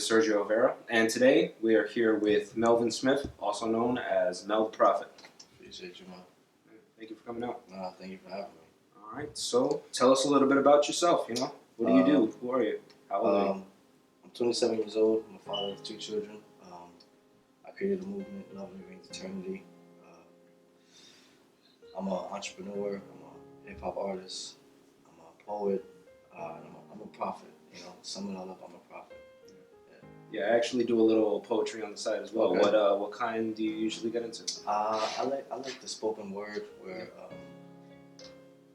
is Sergio Rivera, and today we are here with Melvin Smith, also known as Mel The Prophet. Appreciate you, man. Thank you for coming out. Thank you for having me. All right, so tell us a little bit about yourself. What do you do? Who are you? How old are you? I'm 27 years old. I'm a father of 2 children. I created a movement, Love Remains Eternity. I'm an entrepreneur. I'm a hip hop artist. I'm a poet. And I'm a prophet. Sum it all up, I'm a prophet. Yeah, I actually do a little poetry on the side as well. Okay. What kind do you usually get into? I like the spoken word where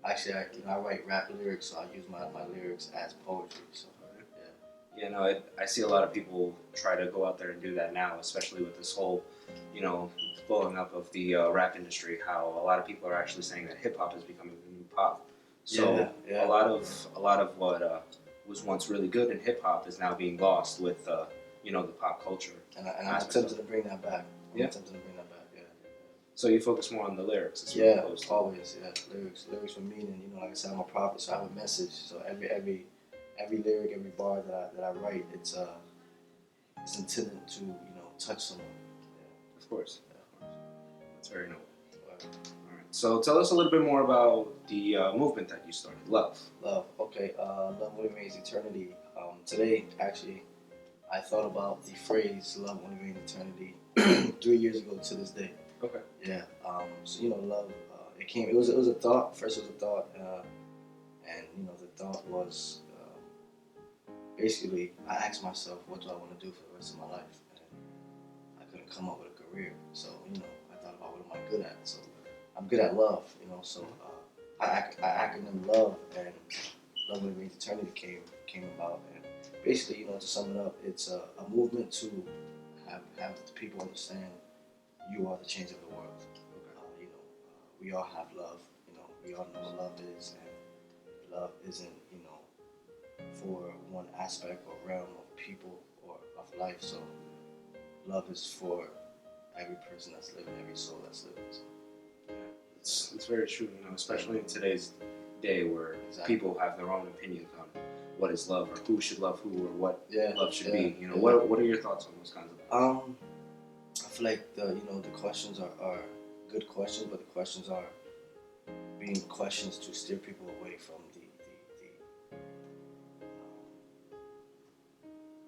actually I write rap lyrics, so I use my lyrics as poetry. So Yeah, no, I see a lot of people try to go out there and do that now, especially with this whole, blowing up of the rap industry. How a lot of people are actually saying that hip hop is becoming the new pop. So yeah. a lot of what was once really good in hip hop is now being lost with the pop culture. And I'm attempting to bring that back. Yeah. So you focus more on the lyrics. Always. Lyrics with meaning. Like I said, I'm a prophet, so I have a message. So every lyric, every bar that I write, it's intended to touch someone. Yeah. Of course. That's very noble. All right. So tell us a little bit more about the movement that you started, L.O.V.E. Love. Okay. Love Remains Eternity. Today, actually, I thought about the phrase "Love Remains Eternity" 3 years ago to this day. Okay. Yeah. So love. It came. It was a thought. First, it was a thought, and the thought was basically I asked myself, what do I want to do for the rest of my life? And I couldn't come up with a career. So I thought about what am I good at. So I'm good at love. So I acronym love, and Love Remains Eternity came about. And basically, to sum it up, it's a movement to have the people understand you are the change of the world. We all have love. We all know what love is, and love isn't, for one aspect or realm of people or of life. So love is for every person that's living, every soul that's living. So, it's very true, especially in today's day where people have their own opinions on what is love or who should love who or what love should be. What are your thoughts on those kinds of things? I feel like the questions are good questions, but the questions are being questions to steer people away from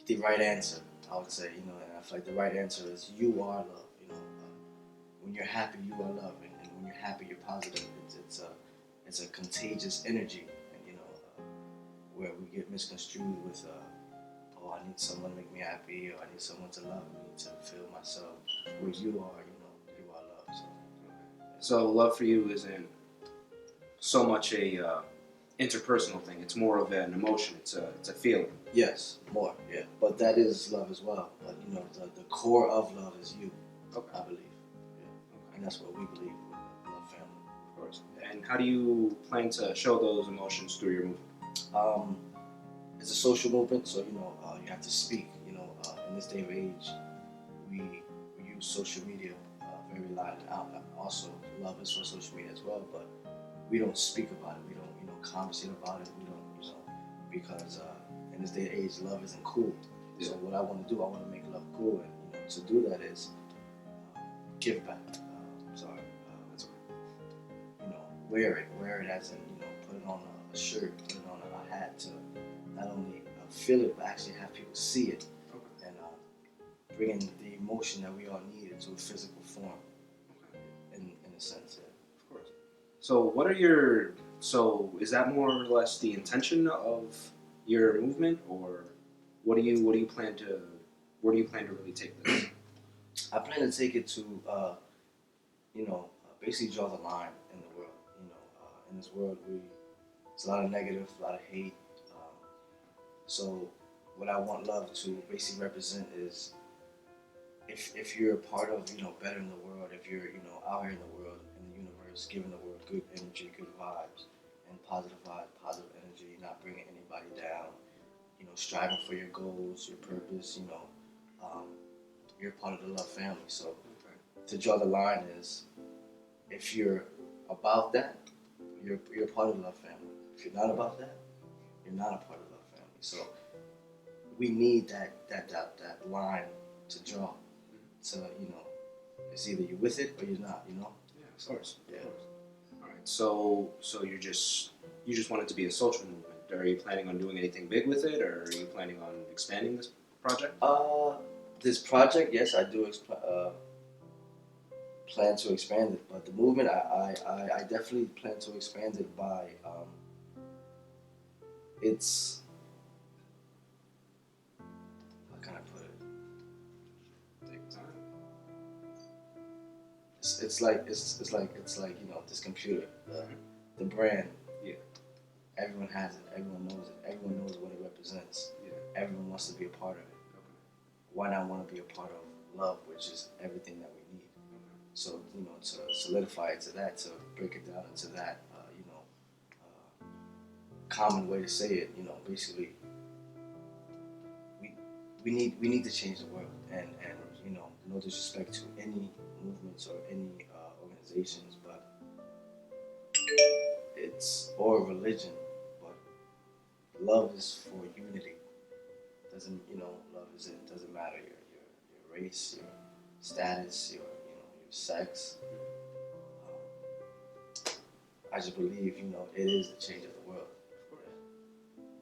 the right answer. I would say, and I feel like the right answer is you are love. When you're happy, you are love, and when you're happy, you're positive. It's a contagious energy, and where we get misconstrued with I need someone to make me happy, or I need someone to love me to feel myself. Where you are, you are love. So love for you isn't so much a interpersonal thing. It's more of an emotion. It's a feeling. Yes, more. Yeah, but that is love as well. But the core of love is you. Okay. I believe. Yeah. Okay. And that's what we believe with the Love family. Of course. And how do you plan to show those emotions through your movement? It's a social movement, so you have to speak. In this day of age, we use social media very lightly. Also, love is for social media as well, but we don't speak about it. We don't conversate about it. We don't because in this day and age, love isn't cool. Yeah. So what I want to do, I want to make love cool, and to do that is give back. Wear it as in put it on a shirt, put it on a hat to not only feel it but actually have people see it, and bring in the emotion that we all need into a physical form. In a sense, yeah. Of course. So is that more or less the intention of your movement, or where do you plan to really take this? I plan to take it to basically draw the line in the world. In this world, it's a lot of negative, a lot of hate. So what I want love to basically represent is if you're a part of bettering the world, if you're out here in the world, in the universe, giving the world good energy, good vibes, and positive vibes, positive energy, not bringing anybody down, striving for your goals, your purpose, you're part of the Love family. So to draw the line is if you're about that, you're part of the Love family. If you're not about that, you're not a part of the Love family. So we need that line to draw. So it's either you're with it or you're not. Yeah, of So, course. yeah. Of course. All right. So you just want it to be a social movement. Are you planning on doing anything big with it, or are you planning on expanding this project? This project, yes, I do plan to expand it, but the movement, I definitely plan to expand it by it's how can I put it? Take time. It's like this computer, the brand. Yeah. Everyone has it. Everyone knows it. Everyone knows what it represents. Yeah. Everyone wants to be a part of it. Okay. Why not want to be a part of love, which is everything that we need? Okay. So to solidify it to that, to break it down into that, common way to say it, basically, we need to change the world, and no disrespect to any movements or any organizations, but it's or religion, but love is for unity. Doesn't love doesn't matter your race, your status, your sex. I just believe it is the change of the world. Of course.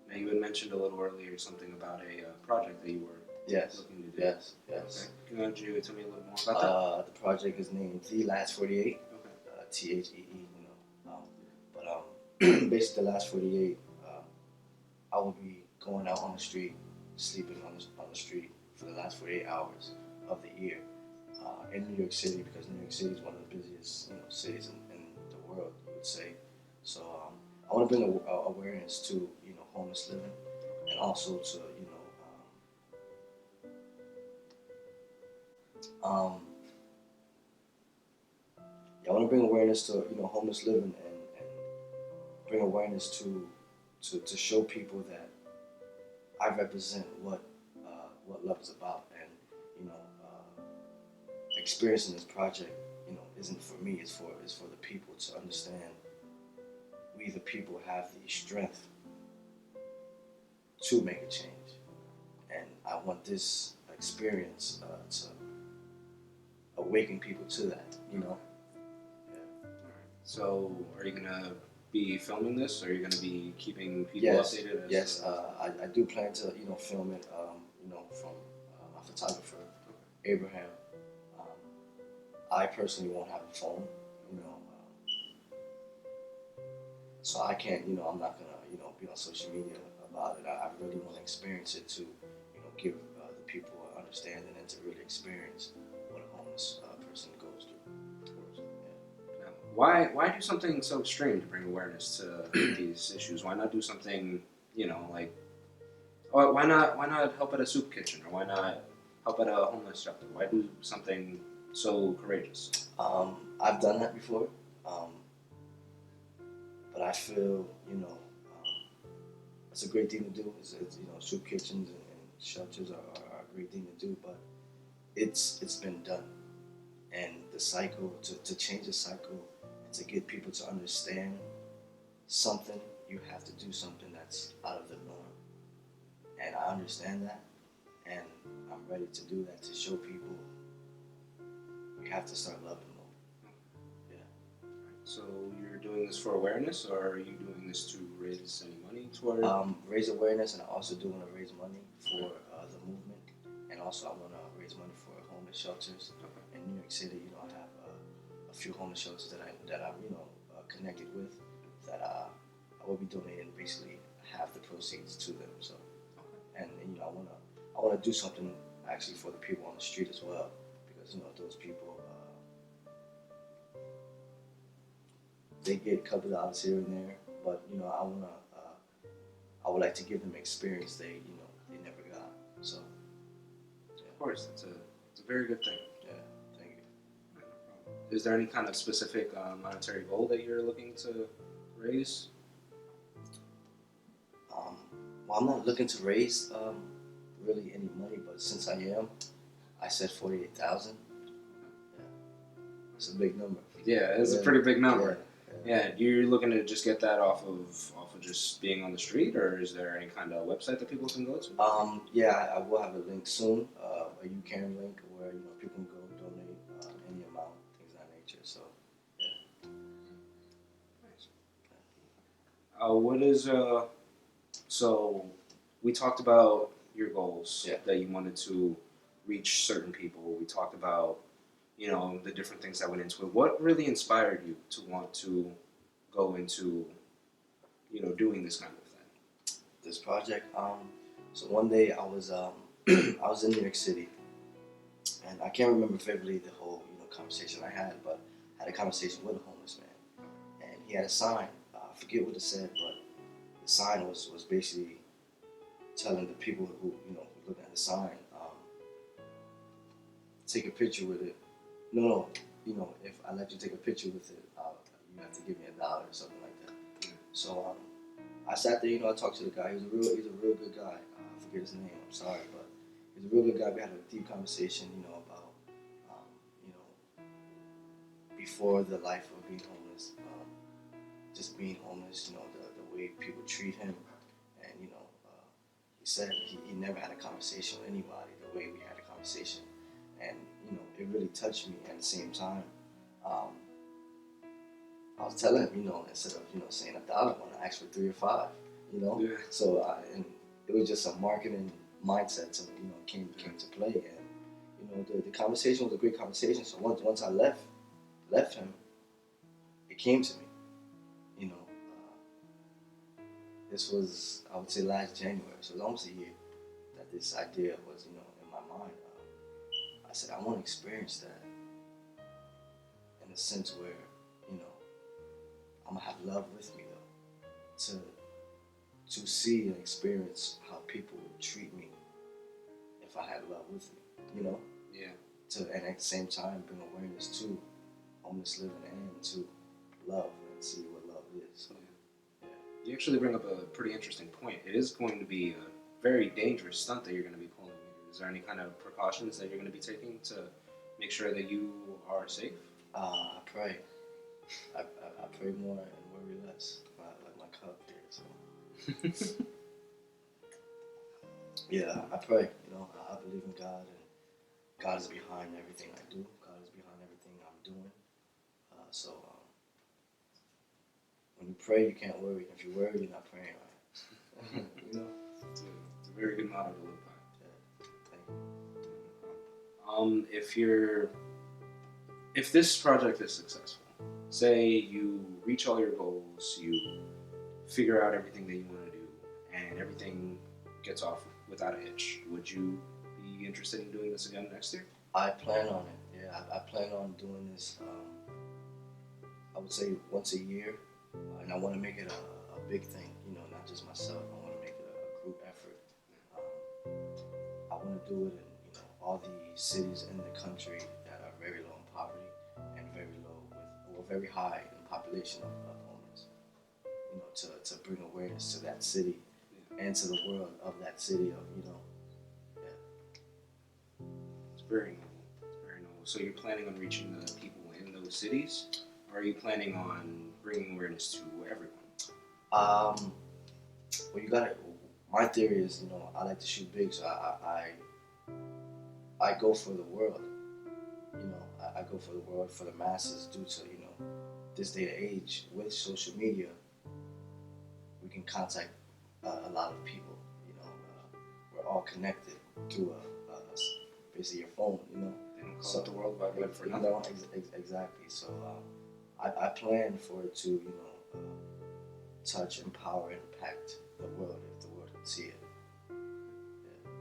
Now you had mentioned a little earlier something about a project that you were Yes, looking to do. yes. Okay. Can you tell me a little more about The project is named The Last 48. that? Okay. THEE. But basically, the last 48, I will be going out on the street, sleeping on the street for the last 48 hours of the year in New York City, because New York City is one of the busiest cities in the world, I would say. So I want to bring awareness to homeless living, and also to yeah, I want to bring awareness to homeless living, and bring awareness to show people that I represent what love is about, and experiencing this project isn't for me, it's for the people to understand. We the people have the strength to make a change, and I want this experience to awaken people to that. So, are you gonna be filming this? Or are you gonna be keeping people Yes, updated? yes. I do plan to film it. From my photographer Abraham. Um, I personally won't have a phone. So I can't. I'm not gonna be on social media about it. I really want to experience it to give the people an understanding, and to really experience what a homeless person goes through. Of course. Now, why do something so extreme to bring awareness to these issues? Why not do something like, or why not help at a soup kitchen, or why not help at a homeless shelter? Why do something so courageous? I've done that before, but I feel it's a great thing to do. It's soup kitchens and shelters are a great thing to do, but it's been done, and the cycle to change the cycle, and to get people to understand something, you have to do something that's out of the norm, and I understand that, and I'm ready to do that, to show people we have to start loving more. Yeah. So you're doing this for awareness, or are you doing this to raise any money toward? Raise awareness, and I also do want to raise money for the movement, and also I want to raise money for homeless shelters in New York City. I have a few homeless shelters that I'm connected with, that I will be donating basically half the proceeds to them. So, and I want to do something actually for the people on the street as well, because those people they get a couple dollars here and there, but I would like to give them experience they never got. So, yeah. Of course, it's a very good thing. Yeah, thank you. No problem. Is there any kind of specific monetary goal that you're looking to raise? Well, I'm not looking to raise really any money, but since I said 48,000. Yeah, it's a big number. Yeah, it's a pretty big number. Yeah, you're looking to just get that off of just being on the street, or is there any kind of website that people can go to? Yeah, I will have a link soon, a UCAN link where people can go donate any amount, things of that nature. So yeah. Nice. What is so we talked about your goals Yeah. that you wanted to reach certain people. We talked about the different things that went into it. What really inspired you to want to go into doing this kind of thing? This project. So one day I was I was in New York City, and I can't remember vividly the whole conversation I had, but I had a conversation with a homeless man, and he had a sign. I forget what it said, but the sign was basically telling the people who who looking at the sign, take a picture with it. No, if I let you take a picture with it, you have to give me $1 or something like that. So I sat there, I talked to the guy. He's a real good guy. I forget his name. I'm sorry, but he's a real good guy. We had a deep conversation, about you know before the life of being homeless, just being homeless. The way people treat him, and he said he never had a conversation with anybody the way we had a conversation, and it really touched me. At the same time, um, I was telling him, instead of saying $1, I want to ask for 3 or 5. Yeah. So and it was just a marketing mindset, so came to play, and the conversation was a great conversation. So once I left him, it came to me. This was, I would say, last January, so it was almost a year that this idea was in my mind. I said I want to experience that in a sense where I'm gonna have love with me though, to see and experience how people would treat me if I had love with me, Yeah. and at the same time bring awareness to homeless living and to love and see what love is. So, yeah. You actually bring up a pretty interesting point. It is going to be a very dangerous stunt that you're going to be pulling. Is there any kind of precautions that you're going to be taking to make sure that you are safe? I pray. I pray more and worry less, like my cup here. So yeah, I pray. I believe in God, and God is behind everything I do. God is behind everything I'm doing. So when you pray, you can't worry. If you worry, you're not praying right. It's a very good motto to live by. Yeah, thank you. If this project is successful, say you reach all your goals, you figure out everything that you want to do, and everything gets off without a hitch, would you be interested in doing this again next year? I plan on it. Yeah, I plan on doing this. I would say once a year, and I want to make it a big thing. Not just myself. I want to make it a group effort. I want to do it in all the cities in the country that are very low in poverty and very low or very high in population of homeless. To bring awareness to that city and to the world of that city yeah. It's very noble. It's very noble. So you're planning on reaching the people in those cities, or are you planning on bringing awareness to everyone? Well, you got it. My theory is, I like to shoot big, so I go for the world. I go for the world, for the masses, due to this day and age with social media. We can contact a lot of people. We're all connected through basically your phone. They don't call it the World Wide Web for nothing. Exactly. So I plan for it to touch, empower, and impact the world if the world can see it. Yeah.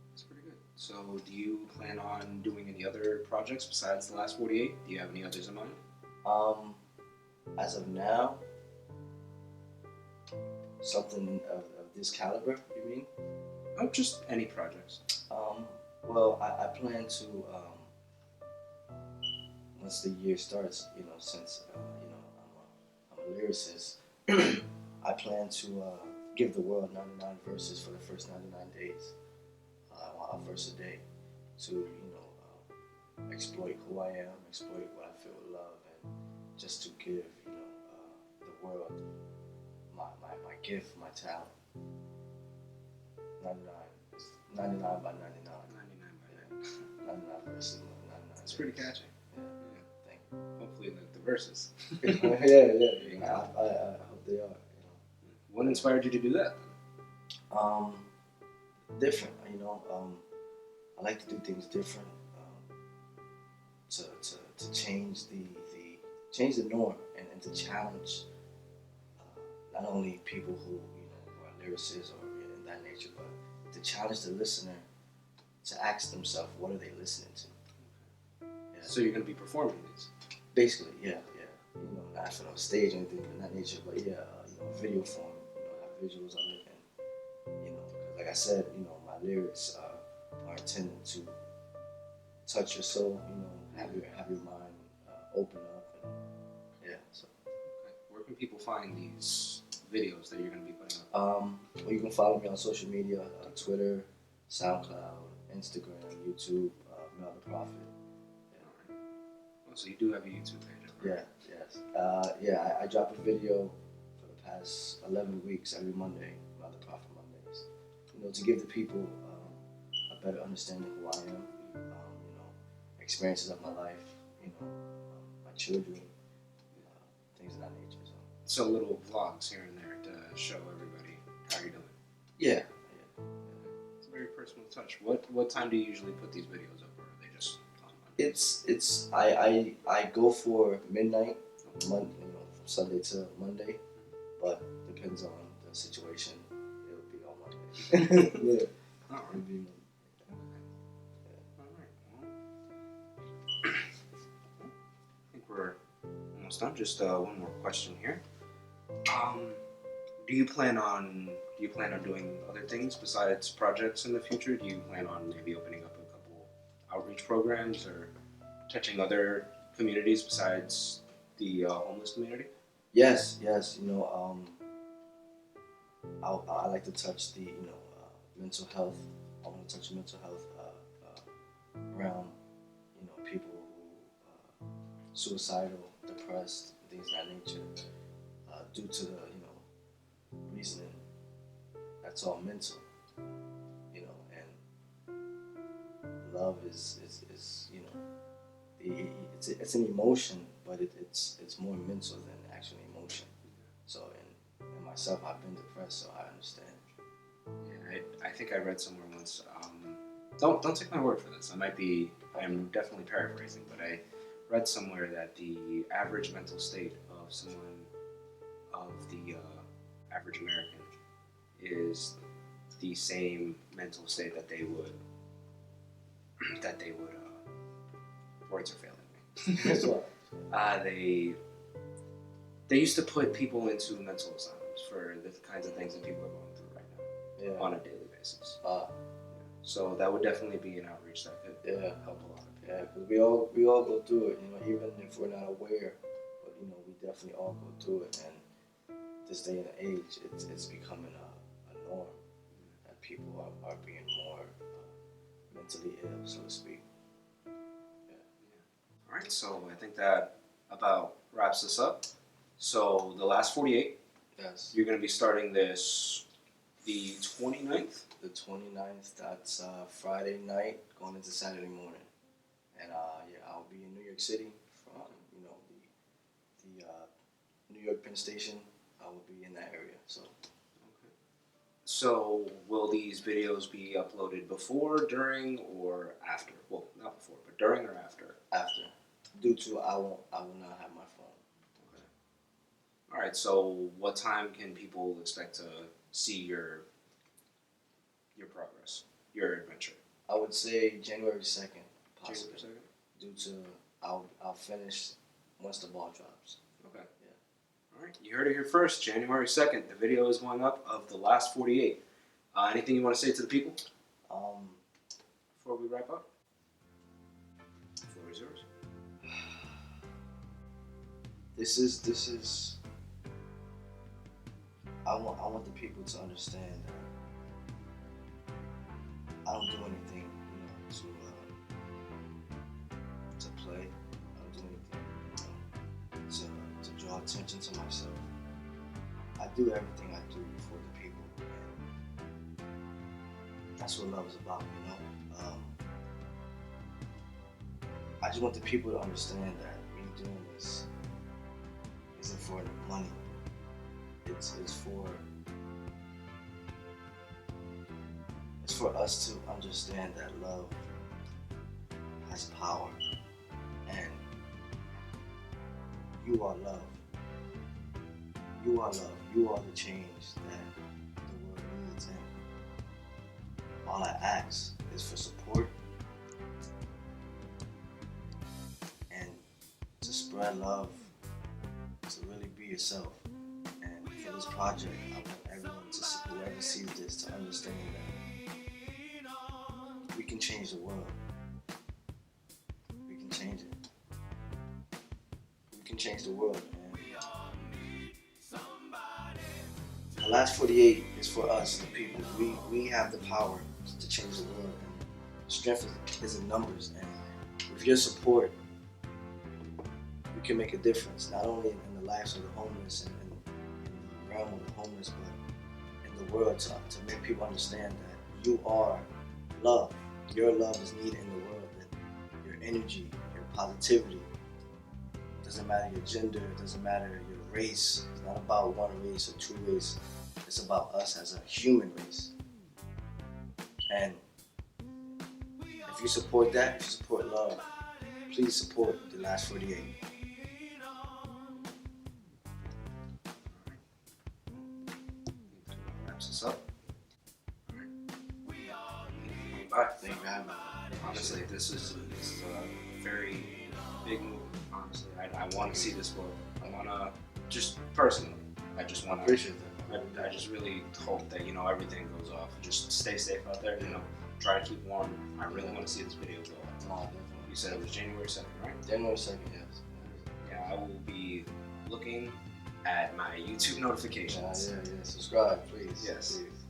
That's pretty good. So do you plan on doing any other projects besides the last 48? Do you have any others in mind? As of now, something of this caliber, you mean? Oh, just any projects. Well, I plan to, once the year starts, since, I'm a lyricist, I plan to give the world 99 verses for the first 99 days. A verse a day to, exploit who I am, exploit what I feel with love, and just to give, world my gift, my talent. 99. It's 99 by 99. 99 by 99. 99 verses, 99. It's pretty catchy. Yeah. Thank you. Hopefully the verses. yeah. I hope they are. What inspired you to do that? Different. I like to do things different. To change the norm and to challenge not only people who are lyricists or in that nature, but to challenge the listener to ask themselves, what are they listening to? Yeah. So you're going to be performing these? Basically, yeah. Not on stage or anything of that nature, but yeah, video form. Have visuals of it, and because like I said, my lyrics are intended to touch your soul. Have your mind open up, and yeah. So. Okay. Where can people find these videos that you're going to be putting up? Well, you can follow me on social media: Twitter, SoundCloud, Instagram, YouTube, Mel The Prophet. Yeah. Oh, so you do have a YouTube page, right? Yeah, yes. I drop a video for the past 11 weeks every Monday, Mel The Prophet Mondays. To give the people a better understanding of who I am, experiences of my life, my children, things of that nature. So little vlogs here and there to show everybody how you're doing. Yeah. It's a very personal touch. What time do you usually put these videos up, or are they just on Monday? I go for midnight, from Sunday to Monday, but depends on the situation. It'll be on Monday. Yeah. All right. It'll be Monday. All right. Well, I think we're almost done. Just one more question here. Do you plan on doing other things besides projects in the future? Do you plan on maybe opening up a couple outreach programs or touching other communities besides the homeless community? Yes. I like to touch the mental health. I want to touch mental health around people who suicidal, depressed, things of that nature, due to the reasoning that's all mental, and love is it's an emotion, but it's more mental than actual emotion. So in myself, I've been depressed, so I understand. Yeah, I think I read somewhere once. Don't take my word for this. I'm definitely paraphrasing, but I read somewhere that the average mental state of someone of the average American is the same mental state that they would words are failing me. That's what. They used to put people into mental asylums for the kinds of things that people are going through right now on a daily basis. So that would definitely be an outreach that could help a lot of people. Yeah, because we all go through it, even if we're not aware, but we definitely all go through it, and this day and age, it's becoming a norm that people are being more mentally ill, so to speak. All right, so I think that about wraps this up. So the last 48, Yes. you're going to be starting this the 29th? The 29th, that's Friday night, going into Saturday morning. And I'll be in New York City from, the New York Penn Station. I will be in that area, so. Okay. So will these videos be uploaded before, during, or after? Well, not before, but during or after? After. Due to I will not have my phone. Okay. All right. So what time can people expect to see your progress, your adventure? I would say January 2nd, possibly. January 2nd? Due to I'll finish once the ball drops. Okay. Yeah. All right. You heard it here first. January 2nd. The video is going up of the last 48. Anything you want to say to the people before we wrap up? The floor is yours. This is. I want the people to understand that I don't do anything, to play. I don't do anything, to draw attention to myself. do everything I do for the people. And that's what love is about, you know. I just want the people to understand that me doing this isn't for money. It's for us to understand that love has power, and you are love. You are love. You are the change that the world needs, and all I ask is for support and to spread love, to really be yourself. And for this project, I want everyone to, whoever sees this, to understand that we can change the world. We can change it. We can change the world. The last 48 is for us, the people. We have the power to change the world, and strength is in numbers. And with your support, we can make a difference, not only in the lives of the homeless and in the realm of the homeless, but in the world, to make people understand that you are love. Your love is needed in the world, and your energy, your positivity. It doesn't matter your gender, it doesn't matter your race. It's not about one race or two races. It's about us as a human race. And if you support that, if you support love, please support the last 48. Wraps us up. Bye. Thank you for having me. Honestly, this is a very big move. Honestly, I want to see this book. I want to, just personally, I just want to. Appreciate that. I just really hope that, you know, everything goes off. Just stay safe out there, you know, try to keep warm. I really want to see this video go off. No, definitely. You said it was January 2nd, right? January 2nd, yes. Yeah, I will be looking at my YouTube notifications. Yeah. Subscribe, please. Yes. Please.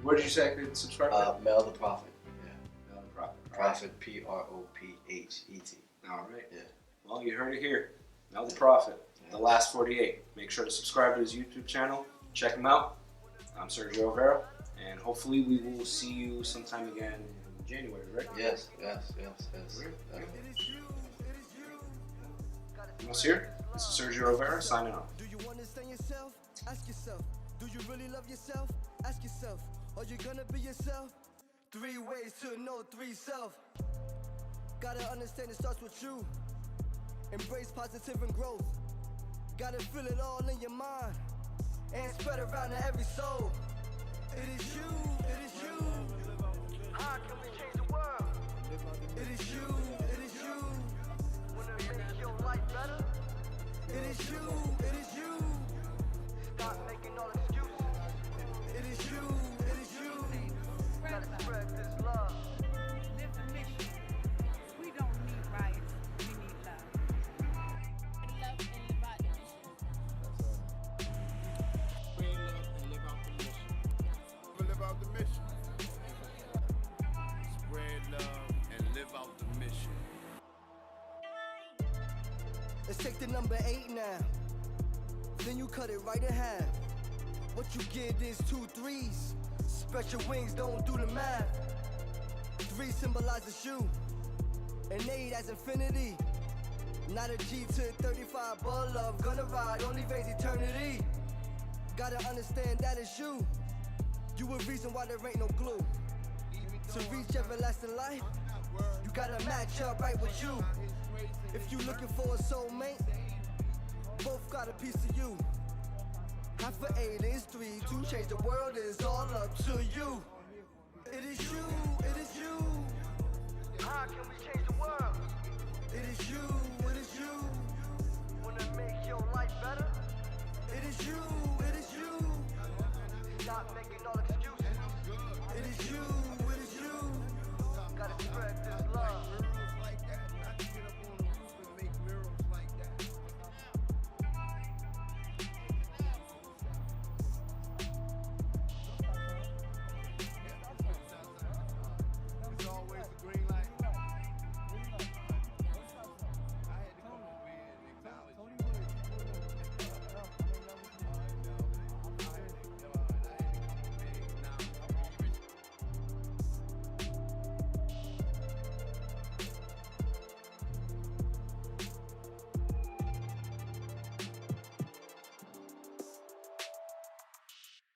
Where did you say I could subscribe? Mel The Prophet. Yeah. Mel The Prophet. Prophet, Prophet. All right. Yeah. Well, you heard it here. Mel The Prophet, the last 48. Make sure to subscribe to his YouTube channel. Check him out. I'm Sergio Rivera, and hopefully we will see you sometime again in January, right? Yes. Almost here. This is Sergio Rivera signing off. Do you understand yourself? Ask yourself. Do you really love yourself? Ask yourself. Are you gonna be yourself? 3 ways to know 3 self. Gotta understand it starts with you. Embrace positive and growth. Gotta feel it all in your mind and spread around to every soul. It is you. How can we change the world? It is you. Wanna make your life better? It is you. Stop making all excuses. It is you. Gotta spread this love. Live the mission. We don't need riots, we need love. Love and live out the mission. Spread love and live out the mission. Live out the mission. Spread love and live out the mission. Let's take the number 8 now. Then you cut it right in half. What you get is 2 3s. Spread your wings, don't do the math. 3 symbolizes you, and 8 as infinity. Not a G to 35, but love gonna ride, only phase eternity. Gotta understand that it's you. You a reason why there ain't no glue. To reach everlasting life, you gotta match up right with you. If you looking for a soulmate, both got a piece of you. Half of 8 is 3, to change the world is all up to you. It is you. How can we change the world? It is you. Wanna make your life better? It is you.